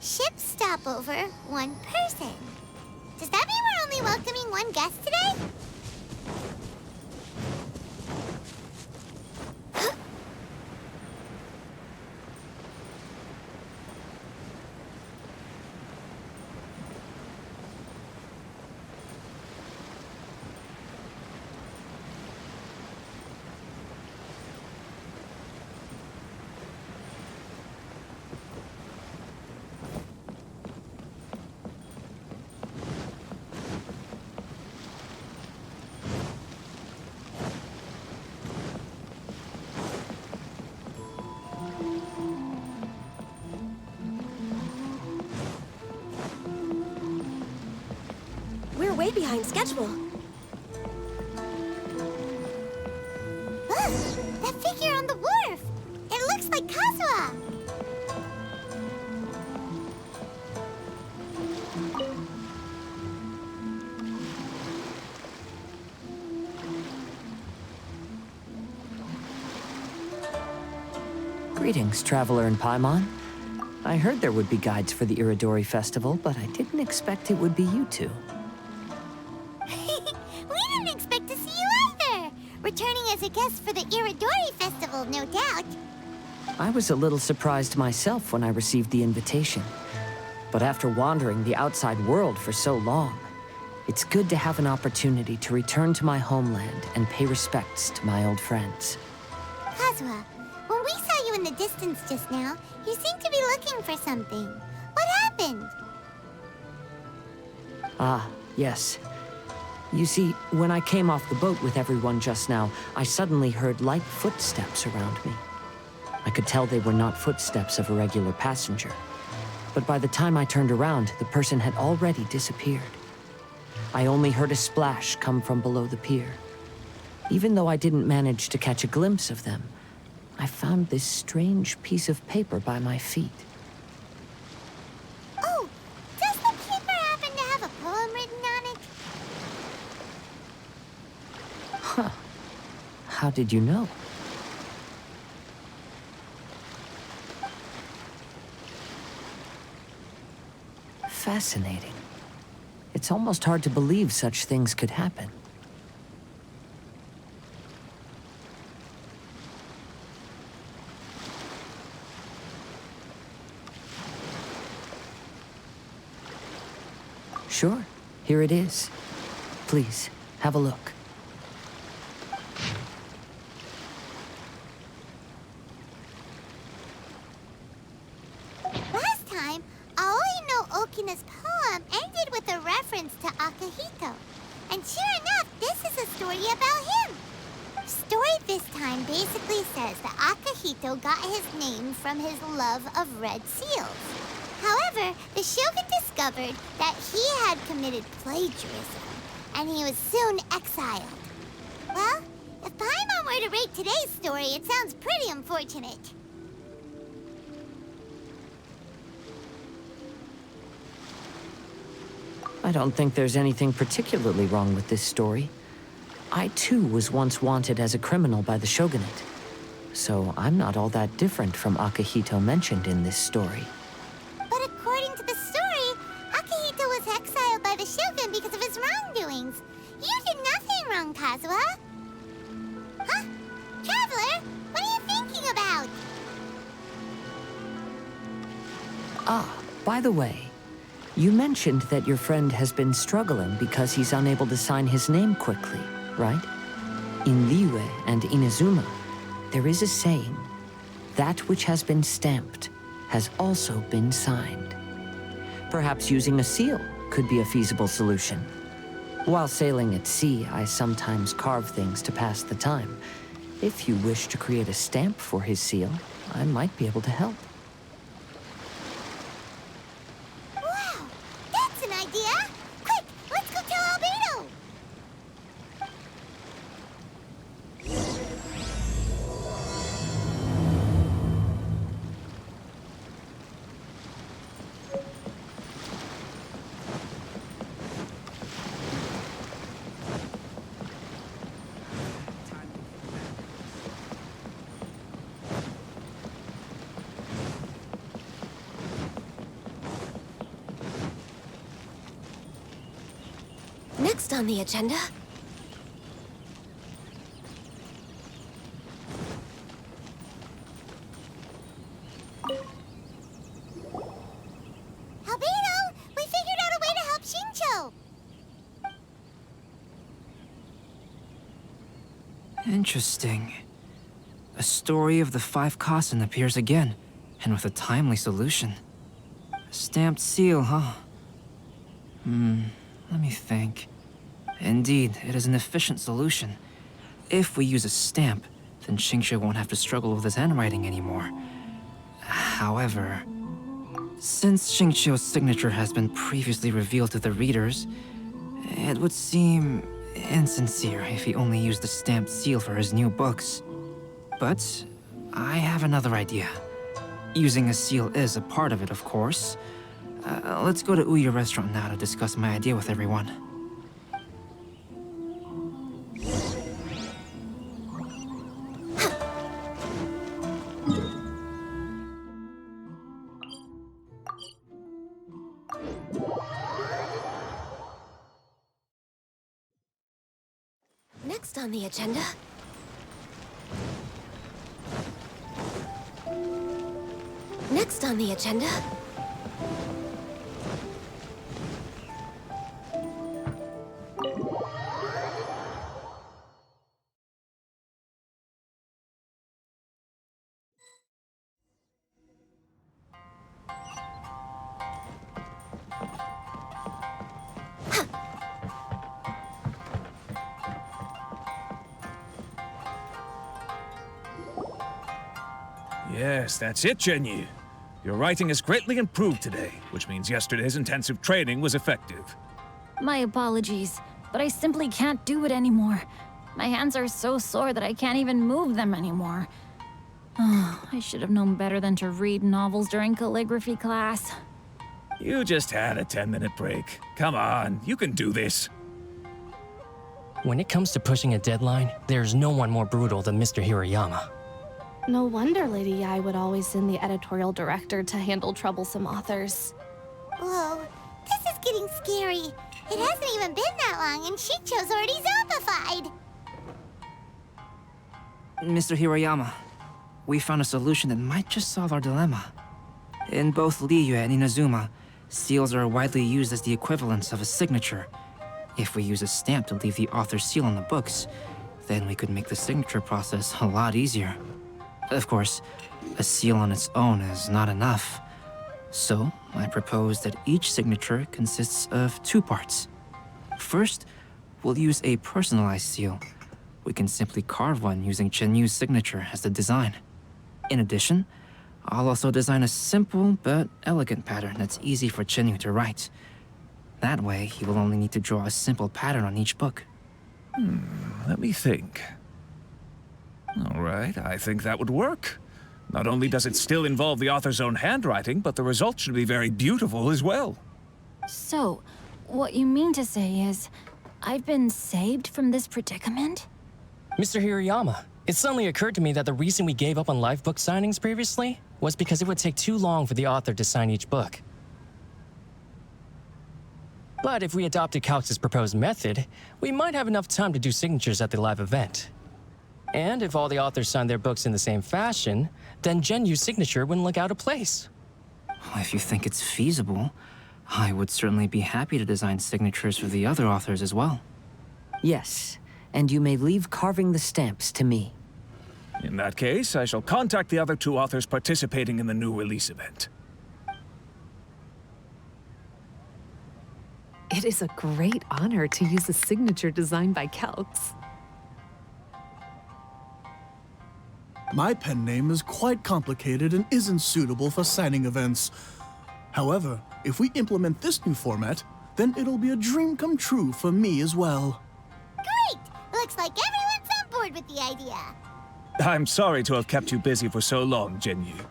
Ship stopover, one person. Does that mean we're only welcoming one guest today? We're way behind schedule. Look! That figure on the wharf! It looks like Kazuha! Greetings, traveler in Paimon. I heard there would be guides for the Irodori festival, but I didn't expect it would be you two. We didn't expect to see you either! Returning as a guest for the Irodori festival, no doubt. I was a little surprised myself when I received the invitation. But after wandering the outside world for so long, it's good to have an opportunity to return to my homeland and pay respects to my old friends. Kazuha, when we saw you in the distance just now, you seemed to be looking for something. What happened? Ah, yes. You see, when I came off the boat with everyone just now, I suddenly heard light footsteps around me. I could tell they were not footsteps of a regular passenger. But by the time I turned around, the person had already disappeared. I only heard a splash come from below the pier. Even though I didn't manage to catch a glimpse of them, I found this strange piece of paper by my feet. Oh, does the paper happen to have a poem written on it? Huh. How did you know? Fascinating. It's almost hard to believe such things could happen. Sure, here it is. Please, have a look. Last time, Aoi no Okina's poem ended with a reference to Akihito. And sure enough, this is a story about him. Story this time basically says that Akihito got his name from his love of red seals. However, the shogun discovered that he had committed plagiarism, and he was soon exiled. Well, if Paimon were to rate today's story, it sounds pretty unfortunate. I don't think there's anything particularly wrong with this story. I too was once wanted as a criminal by the shogunate. So I'm not all that different from Akihito mentioned in this story. But according to the story, Akihito was exiled by the shogun because of his wrongdoings. You did nothing wrong, Kazuha. Huh? Traveler, what are you thinking about? Ah, by the way, you mentioned that your friend has been struggling because he's unable to sign his name quickly, right? In Liyue and Inazuma, there is a saying, that which has been stamped has also been signed. Perhaps using a seal could be a feasible solution. While sailing at sea, I sometimes carve things to pass the time. If you wish to create a stamp for his seal, I might be able to help. Wow, that's an idea! Quick, let's go tell Albedo! Next on the agenda... Albedo, we figured out a way to help Shincho. Interesting. A story of the 5 Kasen appears again, and with a timely solution. A stamped seal, huh? Let me think. Indeed, it is an efficient solution. If we use a stamp, then Xingqiu won't have to struggle with his handwriting anymore. However, since Xingqiu's signature has been previously revealed to the readers, it would seem insincere if he only used the stamped seal for his new books. But I have another idea. Using a seal is a part of it, of course. Let's go to Ouya restaurant now to discuss my idea with everyone. Next on the agenda... Next on the agenda... Yes, that's it, Jinyu. Your writing has greatly improved today, which means yesterday's intensive training was effective. My apologies, but I simply can't do it anymore. My hands are so sore that I can't even move them anymore. Oh, I should have known better than to read novels during calligraphy class. You just had a 10-minute break. Come on, you can do this. When it comes to pushing a deadline, there's no one more brutal than Mr. Hirayama. No wonder Lady Yai would always send the editorial director to handle troublesome authors. Whoa, this is getting scary. It hasn't even been that long and Shincho's already zombified. Mr. Hirayama, we found a solution that might just solve our dilemma. In both Liyue and Inazuma, seals are widely used as the equivalents of a signature. If we use a stamp to leave the author's seal on the books, then we could make the signature process a lot easier. Of course, a seal on its own is not enough. So, I propose that each signature consists of 2 parts. First, we'll use a personalized seal. We can simply carve one using Chenyu's signature as the design. In addition, I'll also design a simple but elegant pattern that's easy for Chenyu to write. That way, he will only need to draw a simple pattern on each book. Let me think. All right, I think that would work. Not only does it still involve the author's own handwriting, but the result should be very beautiful as well. So, what you mean to say is, I've been saved from this predicament? Mr. Hirayama, it suddenly occurred to me that the reason we gave up on live book signings previously was because it would take too long for the author to sign each book. But if we adopted Calx's proposed method, we might have enough time to do signatures at the live event. And if all the authors signed their books in the same fashion, then Genyu's signature wouldn't look out of place. If you think it's feasible, I would certainly be happy to design signatures for the other authors as well. Yes, and you may leave carving the stamps to me. In that case, I shall contact the other 2 authors participating in the new release event. It is a great honor to use a signature designed by Calx. My pen name is quite complicated and isn't suitable for signing events. However, if we implement this new format, then it'll be a dream come true for me as well. Great! Looks like everyone's on board with the idea. I'm sorry to have kept you busy for so long, Jinyu.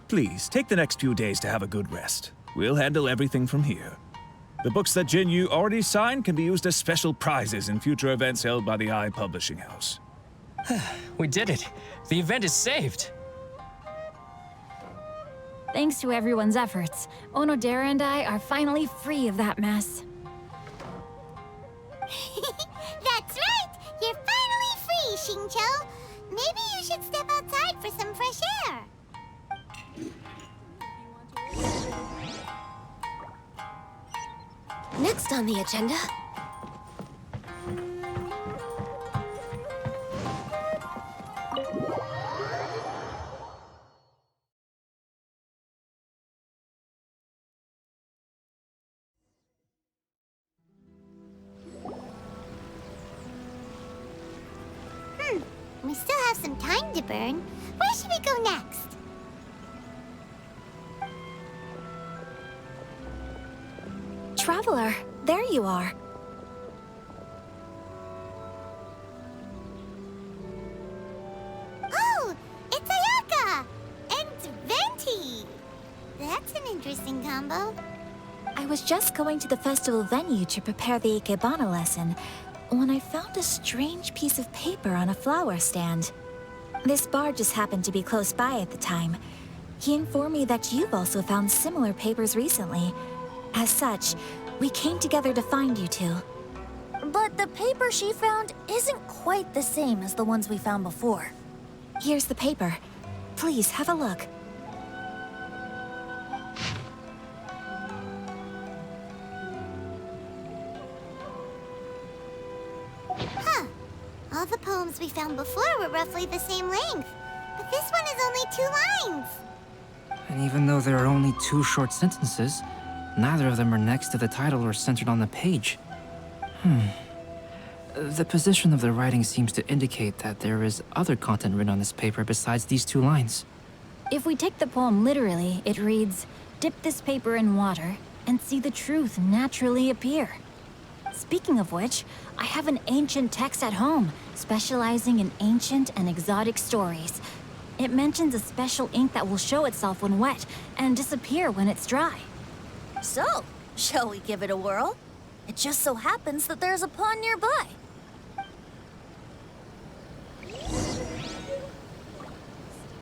Please, take the next few days to have a good rest. We'll handle everything from here. The books that Jinyu already signed can be used as special prizes in future events held by the I Publishing House. We did it! The event is saved! Thanks to everyone's efforts, Onodera and I are finally free of that mess. Xingqiu. Maybe you should step outside for some fresh air. Next on the agenda... We still have some time to burn. Where should we go next? Traveler, there you are. Oh, it's Ayaka! And Venti! That's an interesting combo. I was just going to the festival venue to prepare the Ikebana lesson when I found a strange piece of paper on a flower stand. This bar just happened to be close by at the time. He informed me that you've also found similar papers recently. As such, we came together to find you two. But the paper she found isn't quite the same as the ones we found before. Here's the paper. Please, have a look. Huh. All the poems we found before were roughly the same length. But this one is only 2 lines. And even though there are only 2 short sentences, neither of them are next to the title or centered on the page. The position of the writing seems to indicate that there is other content written on this paper besides these 2 lines. If we take the poem literally, it reads, "Dip this paper in water and see the truth naturally appear." Speaking of which, I have an ancient text at home, specializing in ancient and exotic stories. It mentions a special ink that will show itself when wet and disappear when it's dry. So, shall we give it a whirl? It just so happens that there's a pond nearby.